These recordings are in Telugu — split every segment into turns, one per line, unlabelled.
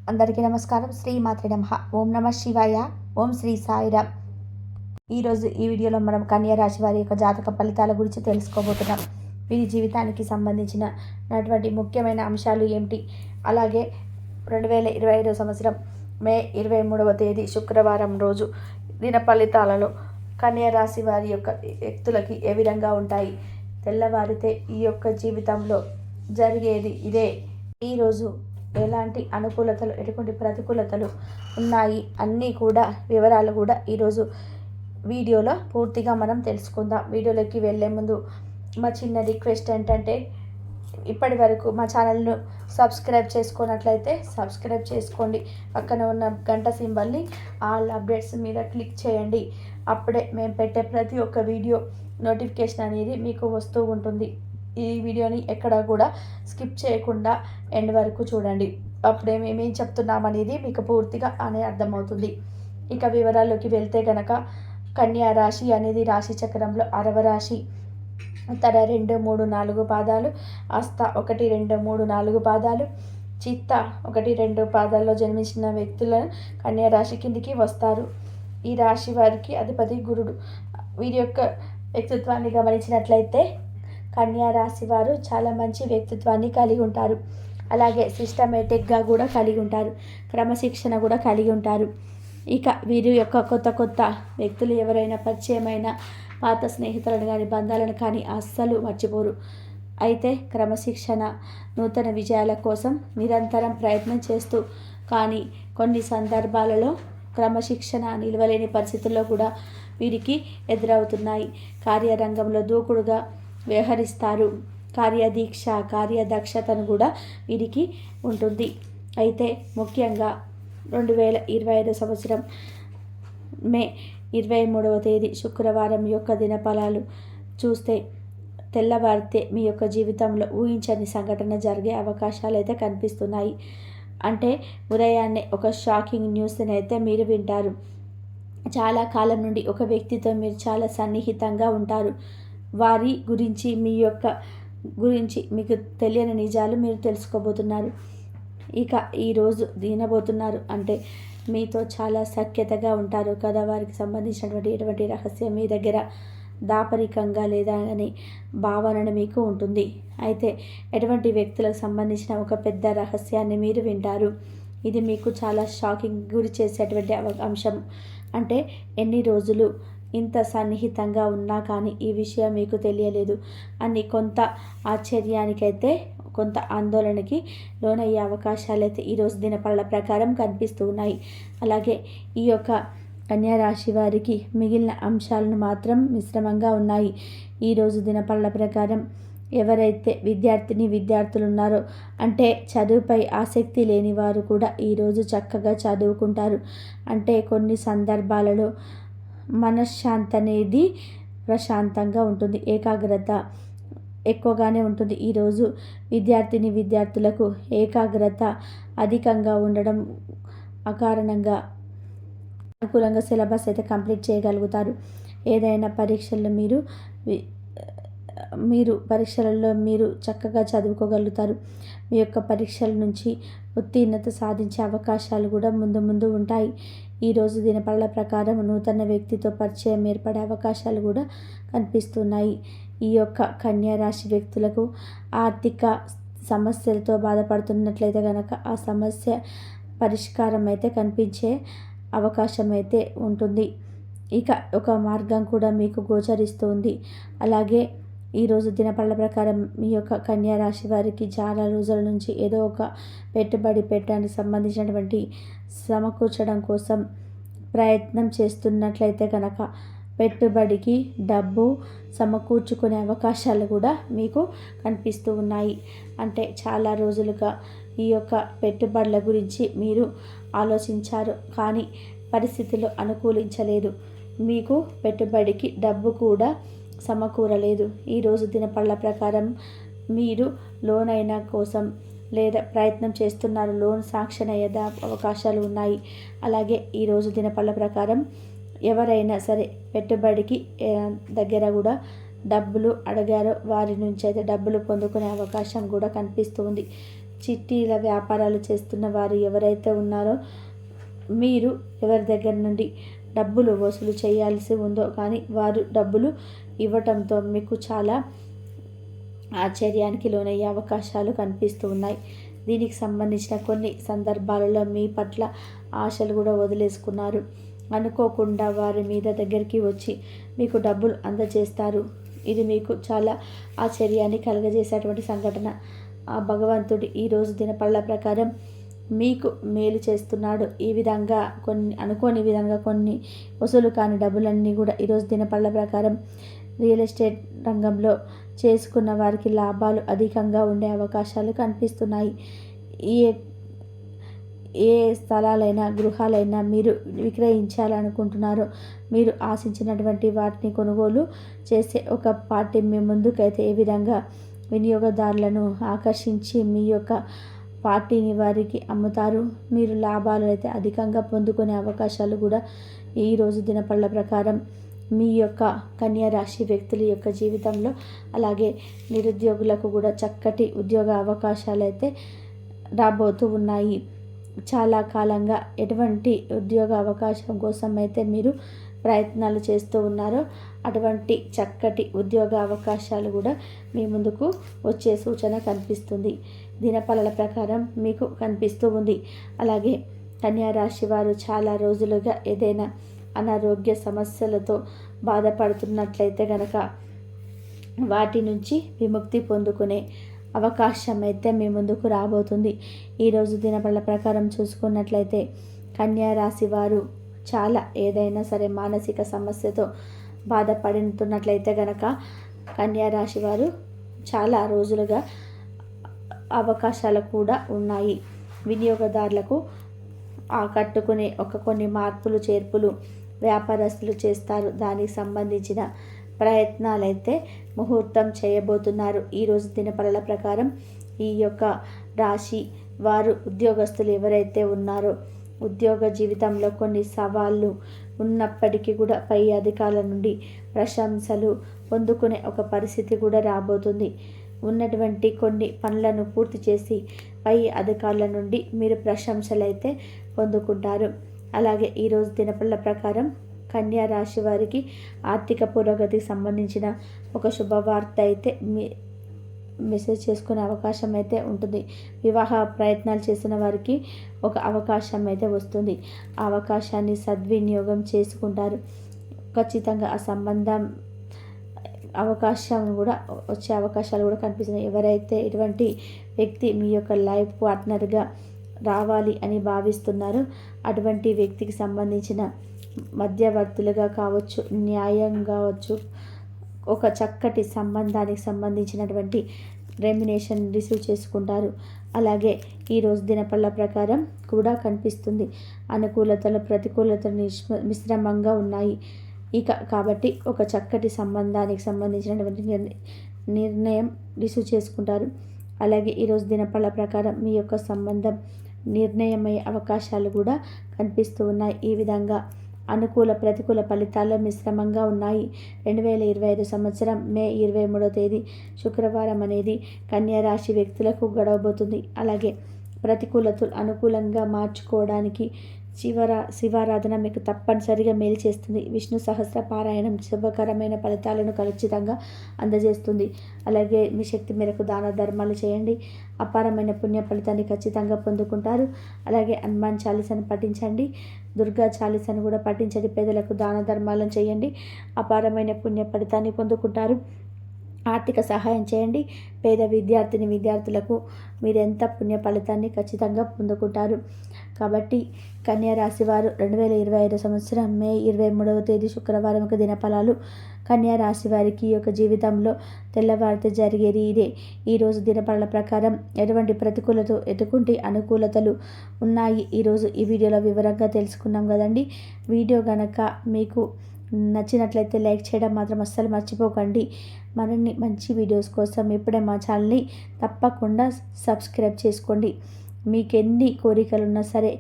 అందరికీ నమస్కారం. శ్రీ మాత్రే నమః. ఓం నమః శివాయ. ఓం శ్రీ సాయిరామ్. ఈరోజు ఈ వీడియోలో మనం కన్యా రాశి వారి యొక్క జాతక ఫలితాల గురించి తెలుసుకోబోతున్నాం. వీరి జీవితానికి సంబంధించినటువంటి ముఖ్యమైన అంశాలు ఏమిటి, అలాగే 2025 సంవత్సరం మే 23వ తేదీ శుక్రవారం రోజు దిన ఫలితాలలో కన్యా రాశి వారి యొక్క వ్యక్తులకి ఏ విధంగా ఉంటాయి, తెల్లవారితే ఈ యొక్క జీవితంలో జరిగేది ఇదే, ఈరోజు ఎలాంటి అనుకూలతలు ఎటువంటి ప్రతికూలతలు ఉన్నాయి అన్నీ కూడా వివరాలు కూడా ఈరోజు వీడియోలో పూర్తిగా మనం తెలుసుకుందాం. వీడియోలోకి వెళ్ళే ముందు మా చిన్న రిక్వెస్ట్ ఏంటంటే, ఇప్పటి వరకు మా ఛానల్ను సబ్స్క్రైబ్ చేసుకున్నట్లయితే సబ్స్క్రైబ్ చేసుకోండి. పక్కన ఉన్న గంట సింబల్ని ఆల్ అప్డేట్స్ మీద క్లిక్ చేయండి. అప్పుడే మేము పెట్టే ప్రతి ఒక్క వీడియో నోటిఫికేషన్ అనేది మీకు వస్తూ ఉంటుంది. ఈ వీడియోని ఎక్కడ కూడా స్కిప్ చేయకుండా ఎండ్ వరకు చూడండి. అప్పుడే మేమేం చెప్తున్నామనేది మీకు పూర్తిగా అర్థమవుతుంది. ఇక వివరాల్లోకి వెళ్తే కనుక, కన్యా రాశి అనేది రాశి చక్రంలో 6వ రాశి. తన 2, 3, 4 పాదాలు, హస్త 1, 2, 3, 4 పాదాలు, చిత్త 1, 2 పాదాల్లో జన్మించిన వ్యక్తులను కన్యా రాశి కిందికి వస్తారు. ఈ రాశి వారికి అధిపతి గురుడు. వీరి యొక్క వ్యక్తిత్వాన్ని గమనించినట్లయితే కన్యా రాశి వారు చాలా మంచి వ్యక్తిత్వాన్ని కలిగి ఉంటారు. అలాగే సిస్టమేటిక్గా కూడా కలిగి ఉంటారు. క్రమశిక్షణ కూడా కలిగి ఉంటారు. ఇక వీరి యొక్క కొత్త వ్యక్తులు ఎవరైనా పరిచయమైన పాత స్నేహితులను కానీ బంధాలను కానీ అస్సలు మర్చిపోరు. అయితే క్రమశిక్షణ, నూతన విజయాల కోసం నిరంతరం ప్రయత్నం చేస్తూ, కానీ కొన్ని సందర్భాలలో క్రమశిక్షణ నిలవలేని పరిస్థితుల్లో కూడా వీరికి ఎదురవుతున్నాయి. కార్యరంగంలో దూకుడుగా వ్యవహరిస్తారు. కార్యదీక్ష, కార్యదక్షతను కూడా వీరికి ఉంటుంది. అయితే ముఖ్యంగా 2025 సంవత్సరం మే 23వ తేదీ శుక్రవారం యొక్క దినఫలాలు చూస్తే, తెల్లవారితే మీ యొక్క జీవితంలో ఊహించని సంఘటన జరిగే అవకాశాలు అయితే కనిపిస్తున్నాయి. అంటే ఉదయాన్నే ఒక షాకింగ్ న్యూస్ని అయితే మీరు వింటారు. చాలా కాలం నుండి ఒక వ్యక్తితో మీరు చాలా సన్నిహితంగా ఉంటారు. వారి గురించి మీకు తెలియని నిజాలు మీరు తెలుసుకోబోతున్నారు. ఇక ఈరోజు వినబోతున్నారు అంటే మీతో చాలా సఖ్యతగా ఉంటారు కదా. వారికి సంబంధించినటువంటి ఎటువంటి రహస్యం మీ దగ్గర దాపరికంగా లేదా అనే భావన మీకు ఉంటుంది. అయితే ఎటువంటి వ్యక్తులకు సంబంధించిన ఒక పెద్ద రహస్యాన్ని మీరు వింటారు. ఇది మీకు చాలా షాకింగ్ గురి చేసేటువంటి అంశం. అంటే ఎన్ని రోజులు ఇంత సన్నిహితంగా ఉన్నా కానీ ఈ విషయం మీకు తెలియలేదు అని కొంత ఆశ్చర్యానికైతే, కొంత ఆందోళనకి లోనయ్యే అవకాశాలు అయితే ఈరోజు దినఫలాల ప్రకారం కనిపిస్తూ ఉన్నాయి. అలాగే ఈ యొక్క కన్యా రాశి వారికి మిగిలిన అంశాలను మాత్రం మిశ్రమంగా ఉన్నాయి. ఈరోజు దినఫలాల ప్రకారం ఎవరైతే విద్యార్థులు ఉన్నారో, అంటే చదువుపై ఆసక్తి లేని వారు కూడా ఈరోజు చక్కగా చదువుకుంటారు. అంటే కొన్ని సందర్భాలలో మనశ్శాంతి అనేది ప్రశాంతంగా ఉంటుంది. ఏకాగ్రత ఎక్కువగానే ఉంటుంది. ఈరోజు విద్యార్థులకు ఏకాగ్రత అధికంగా ఉండడం కారణంగా అనుకూలంగా సిలబస్ అయితే కంప్లీట్ చేయగలుగుతారు. ఏదైనా పరీక్షలలో మీరు చక్కగా చదువుకోగలుగుతారు. మీ యొక్క పరీక్షల నుంచి ఉత్తీర్ణత సాధించే అవకాశాలు కూడా ముందు ఉంటాయి. ఈరోజు దినఫలాల ప్రకారం నూతన వ్యక్తితో పరిచయం ఏర్పడే అవకాశాలు కూడా కనిపిస్తున్నాయి. ఈ యొక్క కన్యా రాశి వ్యక్తులకు ఆర్థిక సమస్యలతో బాధపడుతున్నట్లయితే కనుక ఆ సమస్య పరిష్కారం అయితే కనిపించే అవకాశం అయితే ఉంటుంది. ఇక ఒక మార్గం కూడా మీకు గోచరిస్తుంది. అలాగే ఈరోజు దినఫలాల ప్రకారం మీ యొక్క కన్యా రాశి వారికి చాలా రోజుల నుంచి ఏదో ఒక పెట్టుబడి పెట్టడానికి సంబంధించినటువంటి సమకూర్చడం కోసం ప్రయత్నం చేస్తున్నట్లయితే కనుక పెట్టుబడికి డబ్బు సమకూర్చుకునే అవకాశాలు కూడా మీకు కనిపిస్తూ ఉన్నాయి. అంటే చాలా రోజులుగా ఈ యొక్క పెట్టుబడుల గురించి మీరు ఆలోచించారు, కానీ పరిస్థితులు అనుకూలించలేదు. మీకు పెట్టుబడికి డబ్బు కూడా సమకూరలేదు. ఈరోజు దినఫలాల ప్రకారం మీరు లోన్ అయినా కోసం లేదా ప్రయత్నం చేస్తున్నారు, లోన్ శాంక్షన్ అయ్యే అవకాశాలు ఉన్నాయి. అలాగే ఈరోజు దినఫలాల ప్రకారం ఎవరైనా సరే పెట్టుబడికి దగ్గర కూడా డబ్బులు అడిగారో వారి నుంచి అయితే డబ్బులు పొందుకునే అవకాశం కూడా కనిపిస్తుంది. చిట్టీల వ్యాపారాలు చేస్తున్న వారు ఎవరైతే ఉన్నారో మీరు ఎవరి దగ్గర నుండి డబ్బులు వసూలు చేయాల్సి ఉందో కానీ వారు డబ్బులు ఇవ్వటంతో మీకు చాలా ఆశ్చర్యానికి లోనయ్యే అవకాశాలు కనిపిస్తూ ఉన్నాయి. దీనికి సంబంధించిన కొన్ని సందర్భాలలో మీ పట్ల ఆశలు కూడా వదిలేసుకున్నారు. అనుకోకుండా వారి మీద దగ్గరికి వచ్చి మీకు డబ్బులు అందజేస్తారు. ఇది మీకు చాలా ఆశ్చర్యాన్ని కలుగజేసేటువంటి సంఘటన. ఆ భగవంతుడు ఈరోజు దినపళ్ళ ప్రకారం మీకు మేలు చేస్తున్నాడు. ఈ విధంగా అనుకోని విధంగా కొన్ని వసూలు కాని డబ్బులన్నీ కూడా ఈరోజు దినపళ్ళ ప్రకారం రియల్ ఎస్టేట్ రంగంలో చేసుకున్న వారికి లాభాలు అధికంగా ఉండే అవకాశాలు కనిపిస్తున్నాయి. ఏ స్థలాలైనా గృహాలైనా మీరు విక్రయించాలనుకుంటున్నారో మీరు ఆశించినటువంటి వాటిని కొనుగోలు చేసే ఒక పార్టీ మీ ముందుకైతే ఏ విధంగా వినియోగదారులను ఆకర్షించి మీ యొక్క పార్టీని వారికి అమ్ముతారు. మీరు లాభాలు అయితే అధికంగా పొందుకునే అవకాశాలు కూడా ఈరోజు దినపళ్ళ ప్రకారం మీ యొక్క కన్యా రాశి వ్యక్తుల యొక్క జీవితంలో, అలాగే నిరుద్యోగులకు కూడా చక్కటి ఉద్యోగ అవకాశాలు అయితే రాబోతూ ఉన్నాయి. చాలా కాలంగా ఎటువంటి ఉద్యోగ అవకాశం కోసం అయితే మీరు ప్రయత్నాలు చేస్తూ ఉన్నారో అటువంటి చక్కటి ఉద్యోగ అవకాశాలు కూడా మీ ముందుకు వచ్చే సూచన కనిపిస్తుంది. దినఫలాల ప్రకారం మీకు కనిపిస్తూ ఉంది. అలాగే కన్యా రాశి వారు చాలా రోజులుగా ఏదైనా అనారోగ్య సమస్యలతో బాధపడుతున్నట్లయితే కనుక వాటి నుంచి విముక్తి పొందుకునే అవకాశం అయితే మీ ముందుకు రాబోతుంది. ఈరోజు దినఫల ప్రకారం చూసుకున్నట్లయితే కన్యా రాశి వారు చాలా ఏదైనా సరే మానసిక సమస్యతో బాధపడుతున్నట్లయితే కనుక కన్యా రాశి వారు చాలా రోజులుగా అవకాశాలు కూడా ఉన్నాయి. వినియోగదారులకు ఆకట్టుకునే కొన్ని మార్పులు చేర్పులు వ్యాపారస్తులు చేస్తారు. దానికి సంబంధించిన ప్రయత్నాలైతే ముహూర్తం చేయబోతున్నారు. ఈరోజు దినఫలాల ప్రకారం ఈ యొక్క రాశి వారు ఉద్యోగస్తులు ఎవరైతే ఉన్నారో ఉద్యోగ జీవితంలో కొన్ని సవాళ్ళు ఉన్నప్పటికీ కూడా పై అధికారుల నుండి ప్రశంసలు పొందుకునే ఒక పరిస్థితి కూడా రాబోతుంది. ఉన్నటువంటి కొన్ని పనులను పూర్తి చేసి పై అధికారుల నుండి మీరు ప్రశంసలు అయితే పొందుకుంటారు. అలాగే ఈరోజు దినఫలాల ప్రకారం కన్యా రాశి వారికి ఆర్థిక పురోగతికి సంబంధించిన ఒక శుభవార్త అయితే మెసేజ్ చేసుకునే అవకాశం అయితే ఉంటుంది. వివాహ ప్రయత్నాలు చేసిన వారికి ఒక అవకాశం అయితే వస్తుంది. ఆ అవకాశాన్ని సద్వినియోగం చేసుకుంటారు. ఖచ్చితంగా ఆ సంబంధం అవకాశం కూడా వచ్చే అవకాశాలు కూడా కనిపిస్తున్నాయి. ఎవరైతే ఇటువంటి వ్యక్తి మీ యొక్క లైఫ్ పార్ట్నర్గా రావాలి అని భావిస్తున్నారో అటువంటి వ్యక్తికి సంబంధించిన మధ్యవర్తులుగా కావచ్చు, న్యాయం కావచ్చు, ఒక చక్కటి సంబంధానికి సంబంధించినటువంటి రెమ్యునేషన్ రిసీవ్ చేసుకుంటారు. అలాగే ఈరోజు దినఫలాల ప్రకారం కూడా కనిపిస్తుంది. అనుకూలతలు ప్రతికూలతలు మిశ్రమంగా ఉన్నాయి. కాబట్టి ఒక చక్కటి సంబంధానికి సంబంధించినటువంటి నిర్ణయం రిసీవ్ చేసుకుంటారు. అలాగే ఈరోజు దినఫలాల ప్రకారం మీ యొక్క సంబంధం నిర్ణయమయ్యే అవకాశాలు కూడా కనిపిస్తూ ఉన్నాయి. ఈ విధంగా అనుకూల ప్రతికూల ఫలితాలు మిశ్రమంగా ఉన్నాయి. 2025 సంవత్సరం మే 23వ తేదీ శుక్రవారం అనేది కన్యా రాశి వ్యక్తులకు గడవబోతుంది. అలాగే ప్రతికూలతలు అనుకూలంగా మార్చుకోవడానికి శివారాధన మీకు తప్పనిసరిగా మేలు చేస్తుంది. విష్ణు సహస్ర పారాయణం శుభకరమైన ఫలితాలను ఖచ్చితంగా అందజేస్తుంది. అలాగే మీ శక్తి మేరకు దాన ధర్మాలు చేయండి. అపారమైన పుణ్య ఫలితాన్ని ఖచ్చితంగా పొందుకుంటారు. అలాగే హనుమాన్ చాలీసాను పఠించండి. దుర్గా చాలీసాను కూడా పఠించండి. పేదలకు దాన ధర్మాలను చేయండి. అపారమైన పుణ్య ఫలితాన్ని పొందుకుంటారు. ఆర్థిక సహాయం చేయండి. పేద విద్యార్థులకు మీరెంత పుణ్య ఫలితాన్ని ఖచ్చితంగా పొందుకుంటారు. కాబట్టి కన్యా రాశి వారు 2025 సంవత్సరం మే 23వ తేదీ శుక్రవారం దినఫలాలు కన్యా రాశి వారికి యొక్క జీవితంలో తెల్లవారితే జరిగేది ఇదే. ఈరోజు దినఫలాల ప్రకారం ఎటువంటి ప్రతికూలత ఎటువంటి అనుకూలతలు ఉన్నాయి ఈరోజు ఈ వీడియోలో వివరంగా తెలుసుకున్నాం కదండి. వీడియో కనుక మీకు నచ్చినట్లయితే లైక్ చేయడం మాత్రం అస్సలు మర్చిపోకండి. మరిన్ని మంచి వీడియోస్ కోసం ఇప్పుడే మా ఛానల్ని తప్పకుండా సబ్స్క్రైబ్ చేసుకోండి. మీకు ఎన్ని కోరికలు ఉన్నా సరే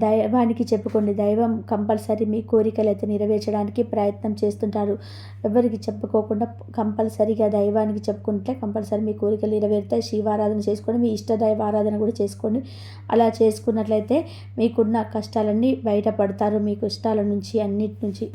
దైవానికి చెప్పుకోండి. దైవం కంపల్సరీ మీ కోరికలు అయితే నెరవేర్చడానికి ప్రయత్నం చేస్తుంటారు. ఎవరికి చెప్పుకోకుండా కంపల్సరీగా దైవానికి చెప్పుకుంటే కంపల్సరీ మీ కోరికలు నెరవేరుతాయి. శివారాధన చేసుకోండి, మీ ఇష్ట దైవ ఆరాధన కూడా చేసుకోండి. అలా చేసుకున్నట్లయితే మీకున్న కష్టాలన్నీ బయటపడతారు. మీ కష్టాల నుంచి అన్నిటి నుంచి